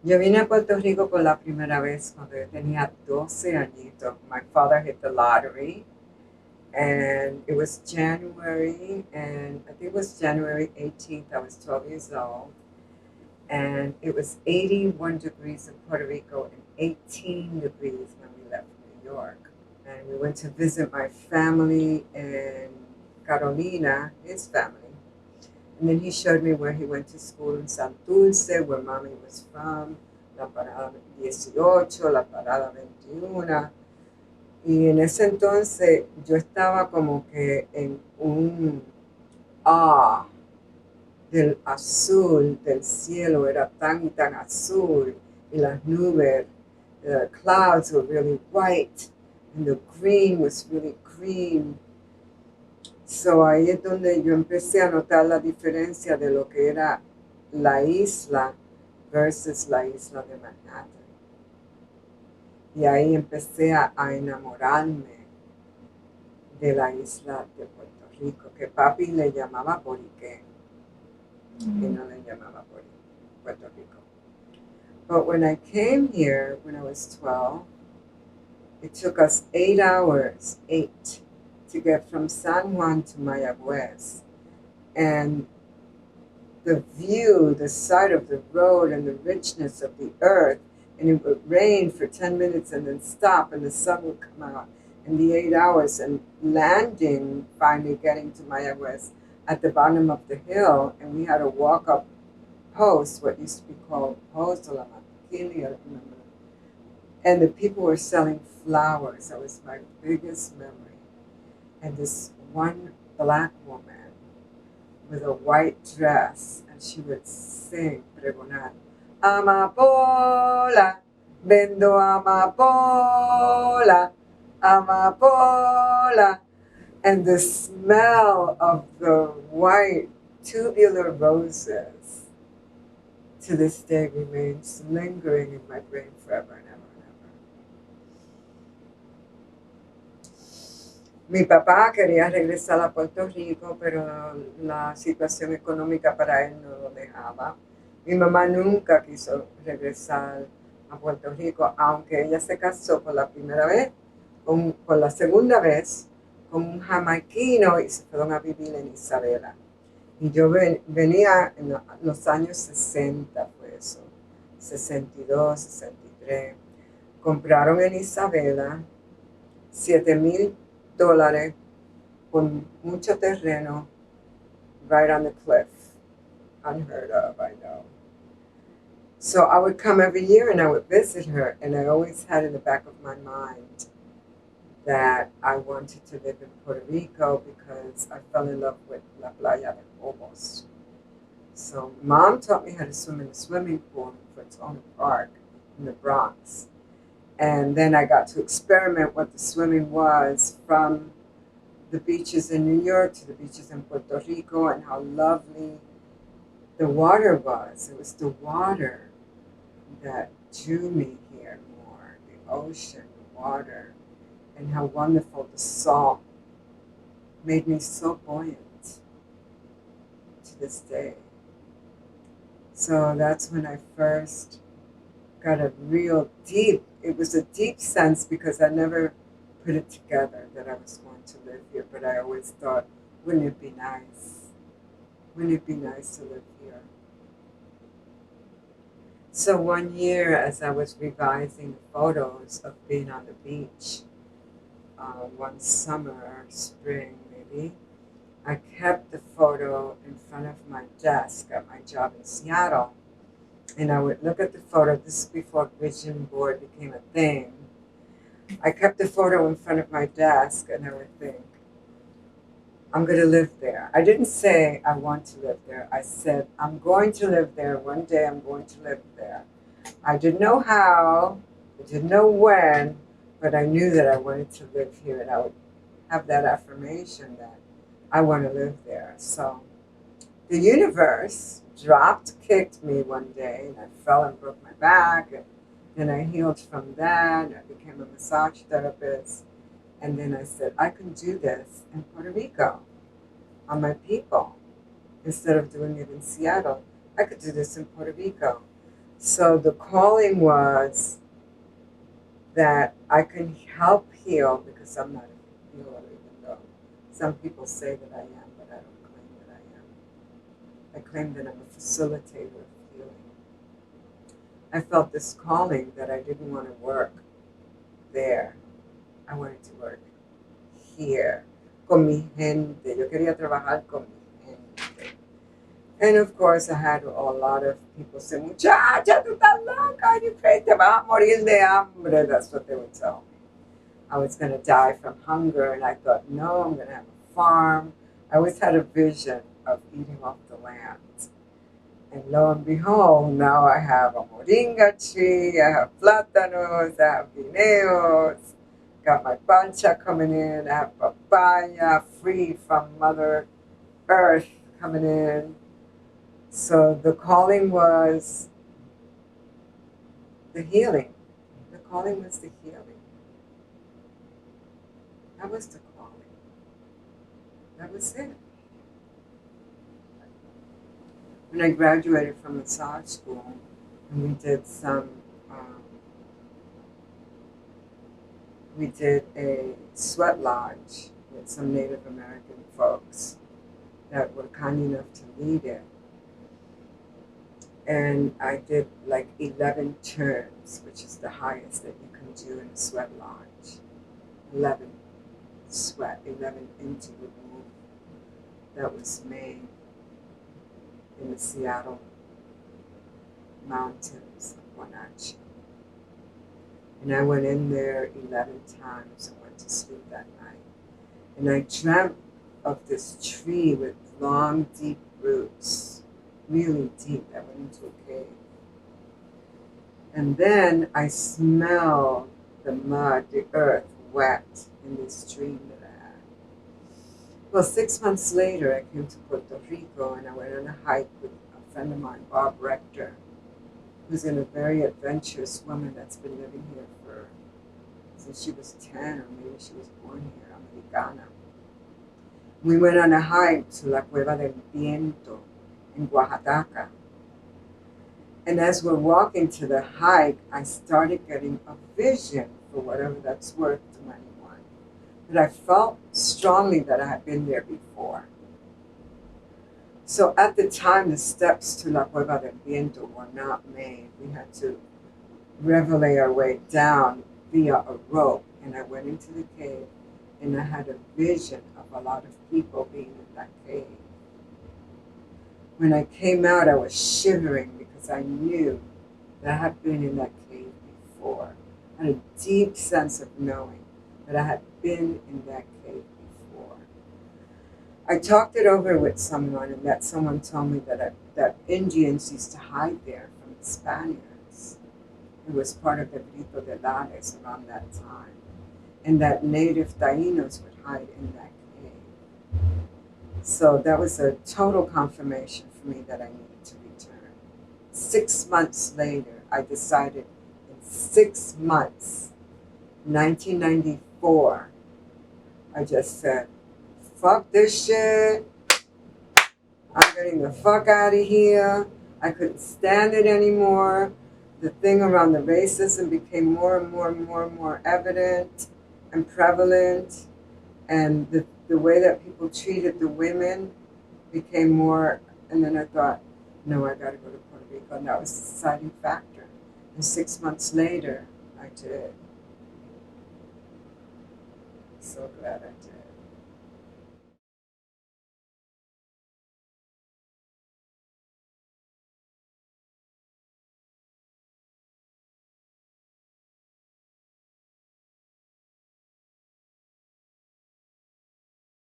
Yo vine a Puerto Rico por la primera vez cuando yo tenía 12 añitos. My father hit the lottery, and it was January, and I think it was January 18th. I was 12 years old, and it was 81 degrees in Puerto Rico and 18 degrees when we left New York. And we went to visit my family in Carolina, his family. And then he showed me where he went to school in San Dulce, where mommy was from, la parada 18, la parada 21. Y en ese entonces yo estaba como que en un ah del azul del cielo, era tan y tan azul, y las nubes, the clouds were really white, and the green was really green. So ahí es donde yo empecé a notar la diferencia de lo que era la isla versus la isla de Manhattan. Y ahí empecé a enamorarme de la isla de Puerto Rico, que papi le llamaba Borikén, y no le llamaba Puerto Rico. But when I came here, when I was 12, it took us 8 hours, 8, to get from San Juan to Mayaguez. And the view, the sight of the road and the richness of the earth, and it would rain for 10 minutes and then stop, and the sun would come out in the 8 hours, and landing, finally getting to Mayaguez at the bottom of the hill, and we had a walk-up post, what used to be called Post de la Maquila, I remember. And the people were selling flowers. That was my biggest memory. And this one black woman with a white dress, and she would sing, pregonar, Amapola, vendo amapola, amapola. And the smell of the white tubular roses to this day remains lingering in my brain forever and ever and ever. Mi papá quería regresar a Puerto Rico, pero la situación económica para él no lo dejaba. Mi mamá nunca quiso regresar a Puerto Rico, aunque ella se casó por la primera vez, por la segunda vez, con un jamaiquino, y se fueron a vivir en Isabela. Y yo venía en los años 60, fue eso, 62, 63. Compraron en Isabela $7,000 con mucho terreno, right on the cliff. Unheard of, I know. So I would come every year and I would visit her, and I always had in the back of my mind that I wanted to live in Puerto Rico because I fell in love with La Playa de Lobos. So mom taught me how to swim in the swimming pool in Fortuna Park in the Bronx. And then I got to experiment what the swimming was from the beaches in New York to the beaches in Puerto Rico, and how lovely the water was. It was the water that drew me here more, the ocean, the water, and how wonderful the salt made me so buoyant to this day. So that's when I first got a real deep, it was a deep sense because I never put it together that I was going to live here, but I always thought, wouldn't it be nice? Wouldn't it be nice to live here? So one year, as I was revising photos of being on the beach, one summer, spring maybe, I kept the photo in front of my desk at my job in Seattle. And I would look at the photo. This is before vision board became a thing. I kept the photo in front of my desk, and I would think, I'm going to live there. I didn't say I want to live there. I said, I'm going to live there. One day I'm going to live there. I didn't know how, I didn't know when, but I knew that I wanted to live here, and I would have that affirmation that I want to live there. So the universe kicked me one day, and I fell and broke my back, and then I healed from that, and I became a massage therapist, and then I said, I can do this in Puerto Rico, on my people, instead of doing it in Seattle. I could do this in Puerto Rico. So the calling was that I can help heal, because I'm not a healer, even though some people say that I am, but I don't claim that I am. I claim that I'm a facilitator of healing. I felt this calling that I didn't want to work there. I wanted to work here, con mi gente. Yo quería trabajar con mi gente. And of course, I had a lot of people say, muchacha, tú estás loca, you crazy, te vas a morir de hambre. That's what they would tell me. I was going to die from hunger, and I thought, no, I'm going to have a farm. I always had a vision of eating off the land. And lo and behold, now I have a moringa tree, I have plátanos, I have guineos, got my pancha coming in, I have papaya free from Mother Earth coming in. So the calling was the healing. The calling was the healing. That was the calling. That was it. When I graduated from massage school, and we did a sweat lodge with some Native American folks that were kind enough to lead it. And I did like 11 turns, which is the highest that you can do in a sweat lodge. 11 into the room that was made in the Seattle mountains of Wenatchee. And I went in there 11 times and went to sleep that night. And I dreamt of this tree with long, deep roots, really deep. I went into a cave. And then I smelled the mud, the earth, wet in this dream that I had. Well, 6 months later, I came to Puerto Rico, and I went on a hike with a friend of mine, Bob Rector, who's a very adventurous woman that's been living here since she was 10, or maybe she was born here, Americana. We went on a hike to La Cueva del Viento in Oaxaca. And as we're walking to the hike, I started getting a vision, for whatever that's worth to anyone. But I felt strongly that I had been there before. So at the time, the steps to La Cueva del Viento were not made. We had to revelate our way down via a rope. And I went into the cave, and I had a vision of a lot of people being in that cave. When I came out, I was shivering because I knew that I had been in that cave before. I had a deep sense of knowing that I had been in that cave before. I talked it over with someone, and that someone told me that Indians used to hide there from the Spaniards. It was part of the Grito de Lares around that time. And that native Tainos would hide in that cave. So that was a total confirmation for me that I needed to return. 6 months later, I decided in 6 months, 1994, I just said, fuck this shit. I'm getting the fuck out of here. I couldn't stand it anymore. The thing around the racism became more and more and more and more evident and prevalent. And the way that people treated the women became more, and then I thought, no, I gotta go to Puerto Rico. And that was the deciding factor. And 6 months later, I did. So glad I did.